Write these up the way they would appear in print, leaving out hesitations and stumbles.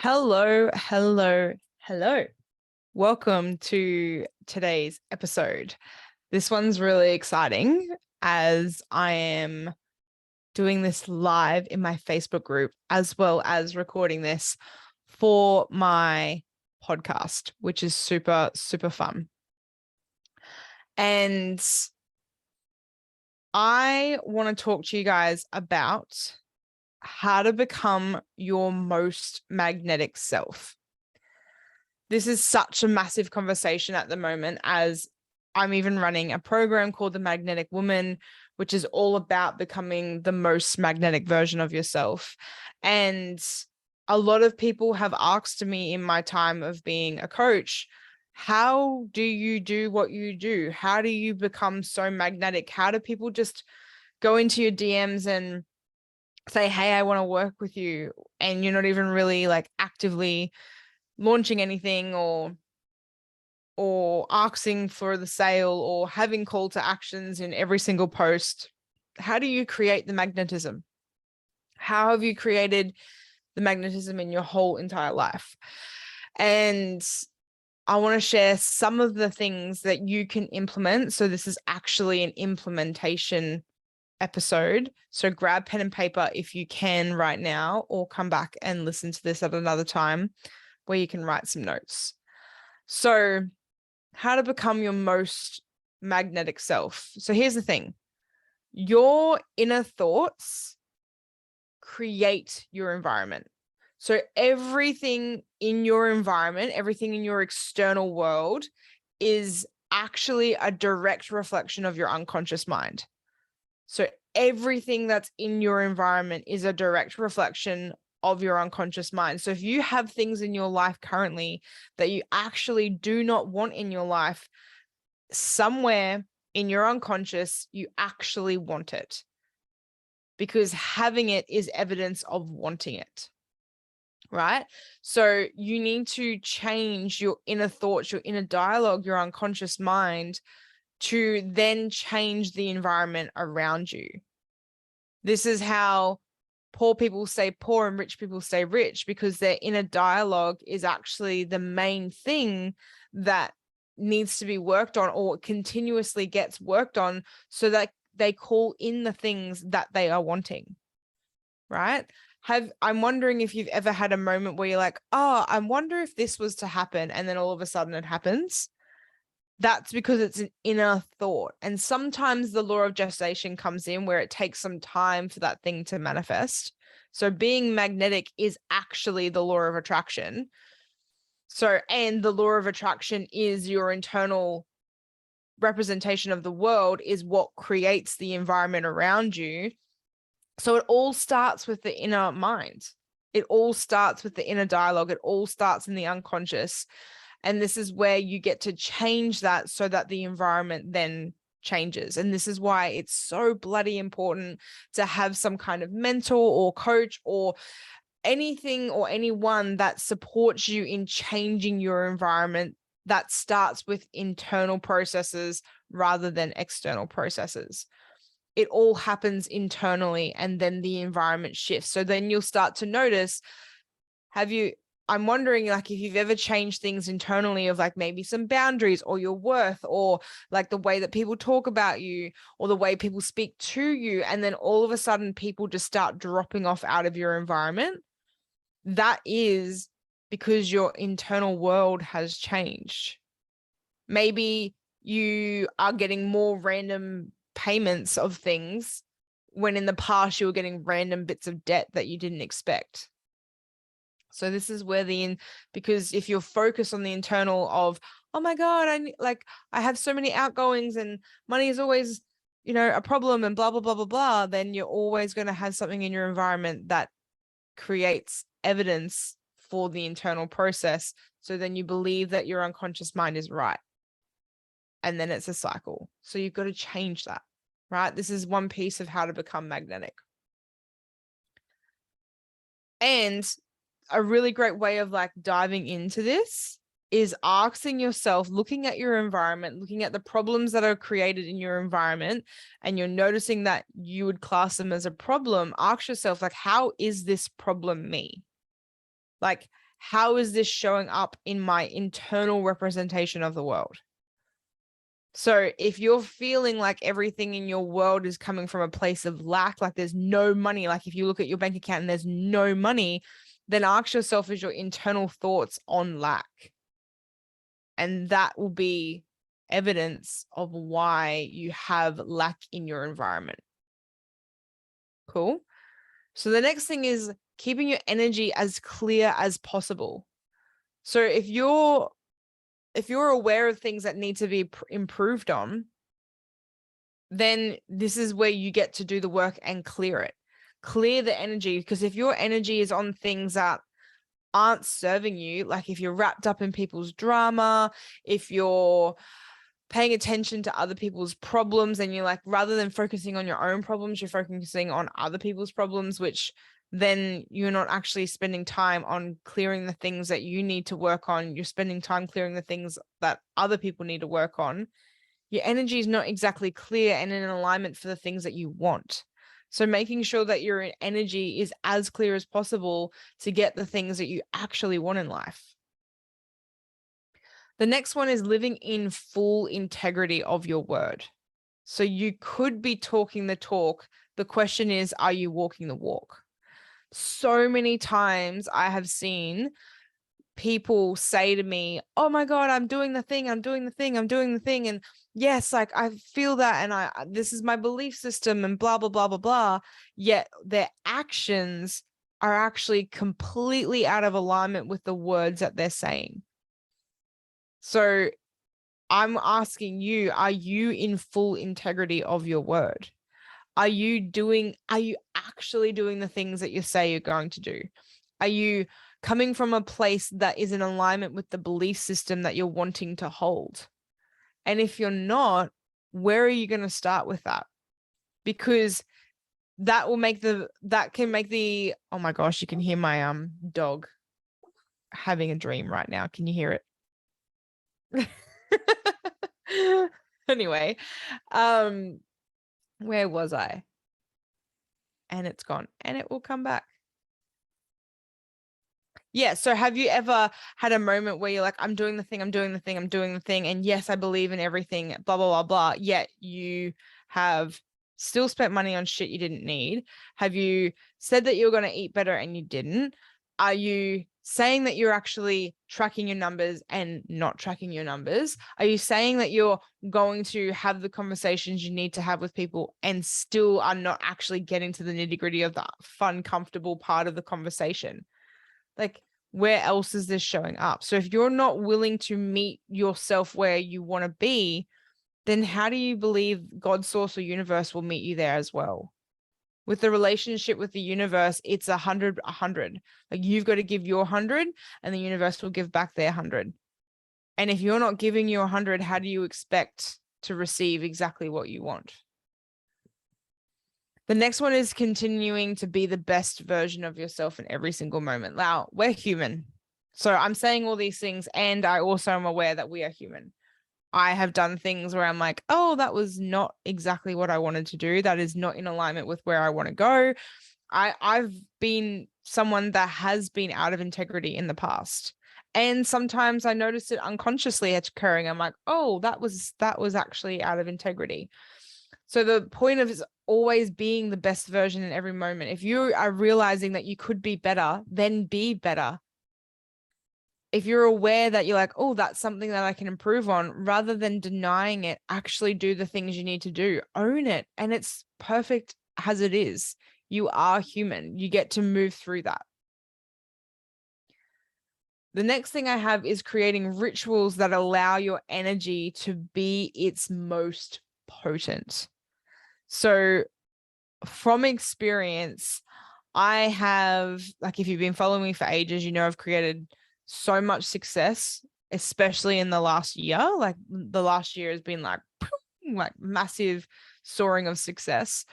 Hello, hello, hello. Welcome to today's episode. This one's really exciting as I am doing this live in my Facebook group as well as recording this for my podcast, which is super, super fun. And I want to talk to you guys about how to become your most magnetic self. This is such a massive conversation at the moment, as I'm even running a program called The Magnetic Woman, which is all about becoming the most magnetic version of yourself. And a lot of people have asked me in my time of being a coach, how do you do what you do? How do you become so magnetic? How do people just go into your DMs and say, hey, I want to work with you, and you're not even really like actively launching anything or asking for the sale or having call to actions in every single post? How do you create the magnetism? How have you created the magnetism in your whole entire life? And I want to share some of the things that you can implement. So this is actually an implementation episode. So grab pen and paper if you can right now, or come back and listen to this at another time where you can write some notes. So how to become your most magnetic self. So here's the thing. Your inner thoughts create your environment. So everything in your environment, everything in your external world is actually a direct reflection of your unconscious mind. So everything that's in your environment is a direct reflection of your unconscious mind. So if you have things in your life currently that you actually do not want in your life, somewhere in your unconscious, you actually want it, because having it is evidence of wanting it, right? So you need to change your inner thoughts, your inner dialogue, your unconscious mind, to then change the environment around you. This is how poor people stay poor and rich people stay rich, because their inner dialogue is actually the main thing that needs to be worked on, or continuously gets worked on, so that they call in the things that they are wanting, right? I'm wondering if you've ever had a moment where you're like, oh, I wonder if this was to happen, and then all of a sudden it happens. That's because it's an inner thought. And sometimes the law of gestation comes in, where it takes some time for that thing to manifest. So being magnetic is actually the law of attraction. So, and the law of attraction is your internal representation of the world, is what creates the environment around you. So it all starts with the inner mind. It all starts with the inner dialogue. It all starts in the unconscious. And this is where you get to change that, so that the environment then changes. And this is why it's so bloody important to have some kind of mentor or coach or anything or anyone that supports you in changing your environment, that starts with internal processes rather than external processes. It all happens internally, and then the environment shifts. So then you'll start to notice, I'm wondering, like, if you've ever changed things internally, of like maybe some boundaries or your worth, or like the way that people talk about you, or the way people speak to you, and then all of a sudden people just start dropping off out of your environment. That is because your internal world has changed. Maybe you are getting more random payments of things, when in the past you were getting random bits of debt that you didn't expect. So this is where because if you're focused on the internal of, oh my God, I have so many outgoings and money is always, a problem, and blah, blah, blah, blah, blah, then you're always going to have something in your environment that creates evidence for the internal process. So then you believe that your unconscious mind is right. And then it's a cycle. So you've got to change that, right? This is one piece of how to become magnetic. And a really great way of like diving into this is asking yourself, looking at your environment, looking at the problems that are created in your environment, and you're noticing that you would class them as a problem. Ask yourself, like, how is this problem me? Like, how is this showing up in my internal representation of the world? So if you're feeling like everything in your world is coming from a place of lack, like there's no money, like if you look at your bank account and there's no money, then ask yourself, is your internal thoughts on lack? And that will be evidence of why you have lack in your environment. Cool. So the next thing is keeping your energy as clear as possible. So if you're aware of things that need to be improved on, then this is where you get to do the work and clear it. Clear the energy, because if your energy is on things that aren't serving you, like if you're wrapped up in people's drama, if you're paying attention to other people's problems and you're like, rather than focusing on your own problems, you're focusing on other people's problems, which then you're not actually spending time on clearing the things that you need to work on. You're spending time clearing the things that other people need to work on. Your energy is not exactly clear and in alignment for the things that you want. So making sure that your energy is as clear as possible to get the things that you actually want in life. The next one is living in full integrity of your word. So you could be talking the talk. The question is, are you walking the walk? So many times I have seen people say to me, oh my God, I'm doing the thing, I'm doing the thing, I'm doing the thing. And yes, like I feel that, and this is my belief system and blah, blah, blah, blah, blah. Yet their actions are actually completely out of alignment with the words that they're saying. So I'm asking you, are you in full integrity of your word? Are you actually doing the things that you say you're going to do? Are you coming from a place that is in alignment with the belief system that you're wanting to hold? And if you're not, where are you going to start with that? Because that can make the, oh my gosh, you can hear my dog having a dream right now. Can you hear it? Anyway, where was I? And it's gone, and it will come back. Yeah. So have you ever had a moment where you're like, I'm doing the thing, I'm doing the thing, I'm doing the thing. And yes, I believe in everything, blah, blah, blah, blah. Yet you have still spent money on shit you didn't need. Have you said that you're going to eat better and you didn't? Are you saying that you're actually tracking your numbers and not tracking your numbers? Are you saying that you're going to have the conversations you need to have with people and still are not actually getting to the nitty-gritty of the fun, comfortable part of the conversation? Like, where else is this showing up? So if you're not willing to meet yourself where you want to be, then how do you believe God, source, or universe will meet you there as well? With the relationship with the universe, it's 100, 100. Like, you've got to give your 100 and the universe will give back their 100. And if you're not giving your 100, how do you expect to receive exactly what you want? The next one is continuing to be the best version of yourself in every single moment. Now, we're human. So I'm saying all these things, and I also am aware that we are human. I have done things where I'm like, oh, that was not exactly what I wanted to do. That is not in alignment with where I want to go. I've been someone that has been out of integrity in the past. And sometimes I notice it unconsciously occurring. I'm like, oh, that was actually out of integrity. So the point of is always being the best version in every moment. If you are realizing that you could be better, then be better. If you're aware that you're like, oh, that's something that I can improve on, rather than denying it, actually do the things you need to do, own it. And it's perfect as it is. You are human. You get to move through that. The next thing I have is creating rituals that allow your energy to be its most potent. So from experience, I have, like, if you've been following me for ages, you know, I've created so much success, especially in the last year. Like, the last year has been like massive soaring of success.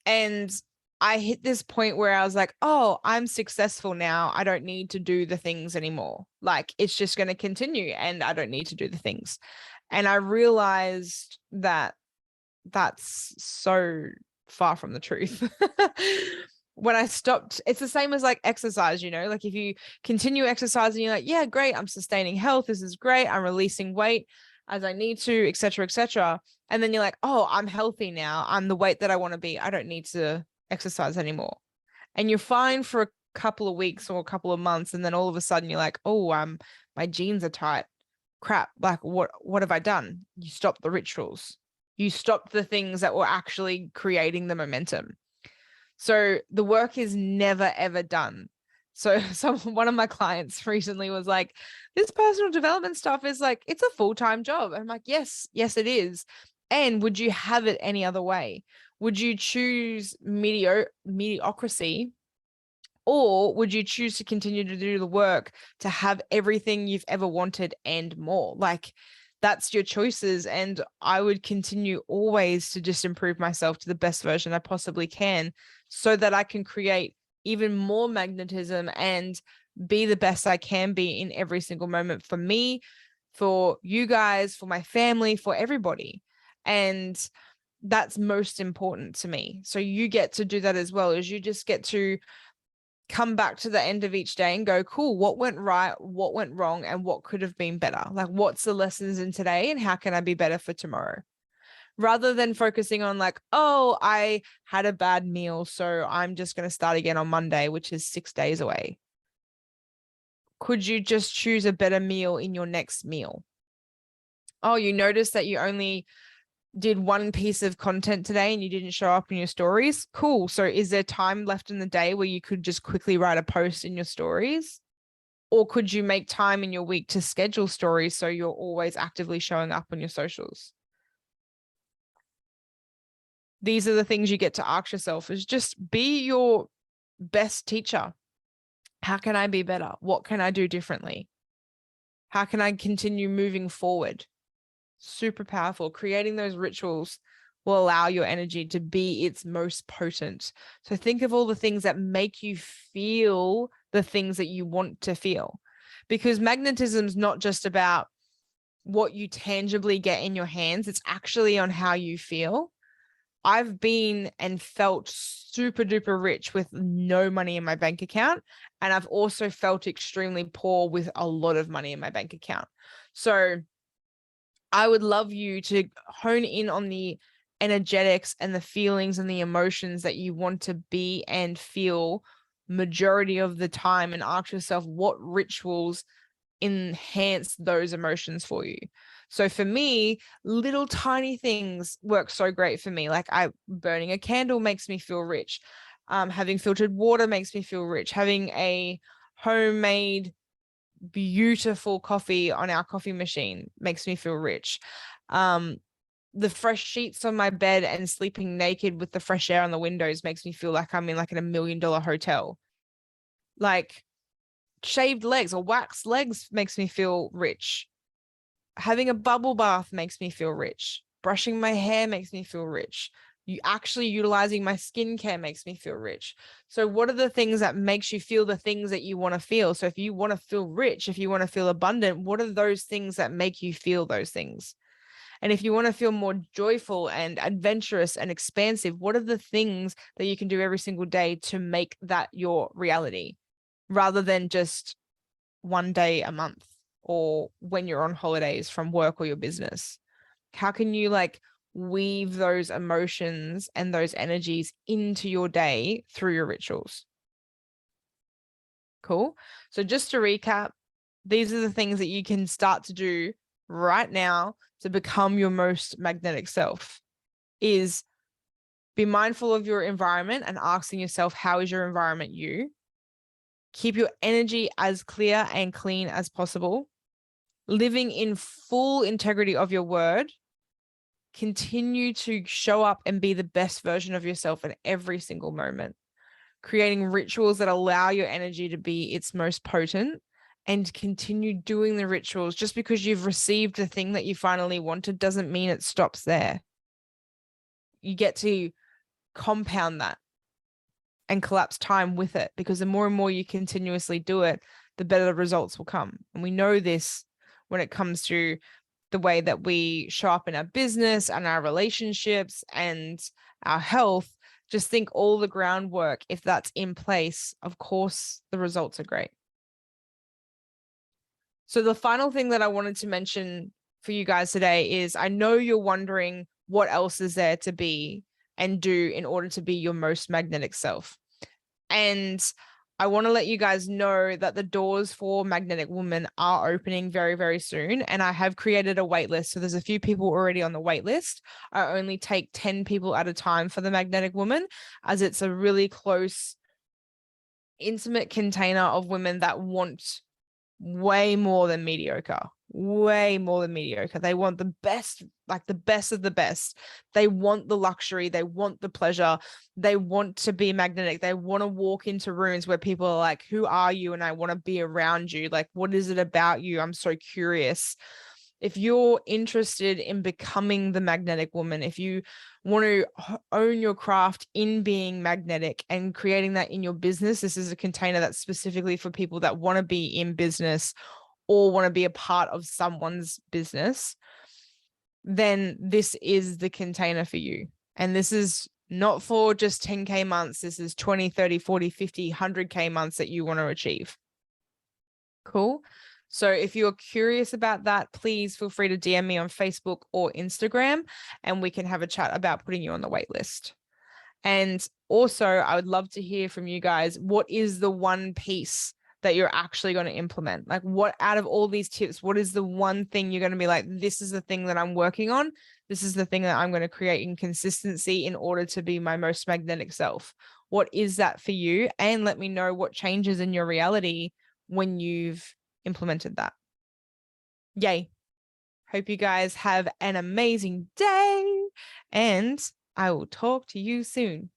And I hit this point where I was like, oh, I'm successful now. I don't need to do the things anymore. Like, it's just going to continue and I don't need to do the things. And I realized that that's so far from the truth. when I stopped, it's the same as like exercise, you know, like if you continue exercising, you're like, yeah, great, I'm sustaining health. This is great. I'm releasing weight as I need to, et cetera, et cetera. And then you're like, oh, I'm healthy now. I'm the weight that I want to be. I don't need to exercise anymore. And you're fine for a couple of weeks or a couple of months. And then all of a sudden you're like, oh, my jeans are tight. Crap. Like what have I done? You stopped the rituals. You stopped the things that were actually creating the momentum. So the work is never, ever done. So one of my clients recently was like, this personal development stuff is like, it's a full-time job. I'm like, yes, it is. And would you have it any other way? Would you choose mediocrity, or would you choose to continue to do the work to have everything you've ever wanted and more? Like, that's your choices. And I would continue always to just improve myself to the best version I possibly can, so that I can create even more magnetism and be the best I can be in every single moment, for me, for you guys, for my family, for everybody. And that's most important to me. So you get to do that as well, as you just get to come back to the end of each day and go, cool, what went right, what went wrong, and what could have been better? Like, what's the lessons in today and how can I be better for tomorrow? Rather than focusing on like, oh, I had a bad meal, so I'm just going to start again on Monday, which is 6 days away. Could you just choose a better meal in your next meal? Oh, you noticed that you only did one piece of content today and you didn't show up in your stories. Cool. So is there time left in the day where you could just quickly write a post in your stories? Or could you make time in your week to schedule stories so you're always actively showing up on your socials? These are the things you get to ask yourself, is just be your best teacher. How can I be better? What can I do differently? How can I continue moving forward? Super powerful. Creating those rituals will allow your energy to be its most potent. So think of all the things that make you feel the things that you want to feel, because magnetism is not just about what you tangibly get in your hands. It's actually on how you feel. I've been and felt super duper rich with no money in my bank account. And I've also felt extremely poor with a lot of money in my bank account. So I would love you to hone in on the energetics and the feelings and the emotions that you want to be and feel majority of the time, and ask yourself what rituals enhance those emotions for you. So for me, little tiny things work so great for me. Like burning a candle makes me feel rich. Having filtered water makes me feel rich. Having a homemade beautiful coffee on our coffee machine makes me feel rich. The fresh sheets on my bed and sleeping naked with the fresh air on the windows makes me feel like I'm in like in $1 million hotel. Like, shaved legs or waxed legs makes me feel rich. Having a bubble bath makes me feel rich. Brushing my hair makes me feel rich. You actually utilizing my skincare makes me feel rich. So what are the things that makes you feel the things that you want to feel? So if you want to feel rich, if you want to feel abundant, what are those things that make you feel those things? And if you want to feel more joyful and adventurous and expansive, what are the things that you can do every single day to make that your reality, rather than just one day a month or when you're on holidays from work or your business? How can you like weave those emotions and those energies into your day through your rituals? Cool. So just to recap, these are the things that you can start to do right now to become your most magnetic self. Is be mindful of your environment and asking yourself, how is your environment you? Keep your energy as clear and clean as possible. Living in full integrity of your word. Continue to show up and be the best version of yourself in every single moment. Creating rituals that allow your energy to be its most potent, and continue doing the rituals. Just because you've received the thing that you finally wanted doesn't mean it stops there. You get to compound that and collapse time with it, because the more and more you continuously do it, the better the results will come. And we know this when it comes to the way that we show up in our business and our relationships and our health, Just think all the groundwork, if that's in place, of course, the results are great. So the final thing that I wanted to mention for you guys today is, I know you're wondering what else is there to be and do in order to be your most magnetic self. And I want to let you guys know that the doors for Magnetic Woman are opening very, very soon. And I have created a wait list. So there's a few people already on the wait list. I only take 10 people at a time for the Magnetic Woman, as it's a really close, intimate container of women that want way more than mediocre. Way more than mediocre. They want the best, like the best of the best. They want the luxury. They want the pleasure. They want to be magnetic. They want to walk into rooms where people are like, who are you? And I want to be around you. Like, what is it about you? I'm so curious. If you're interested in becoming the magnetic woman, if you want to own your craft in being magnetic and creating that in your business, this is a container that's specifically for people that want to be in business or want to be a part of someone's business, then this is the container for you. And this is not for just 10K months. This is 20, 30, 40, 50, 100K months that you want to achieve. Cool. So if you're curious about that, please feel free to DM me on Facebook or Instagram, and we can have a chat about putting you on the wait list. And also, I would love to hear from you guys. What is the one piece that you're actually going to implement? Like, what out of all these tips, what is the one thing you're going to be like, this is the thing that I'm working on. This is the thing that I'm going to create in consistency in order to be my most magnetic self. What is that for you? And let me know what changes in your reality when you've implemented that. Yay. Hope you guys have an amazing day, and I will talk to you soon.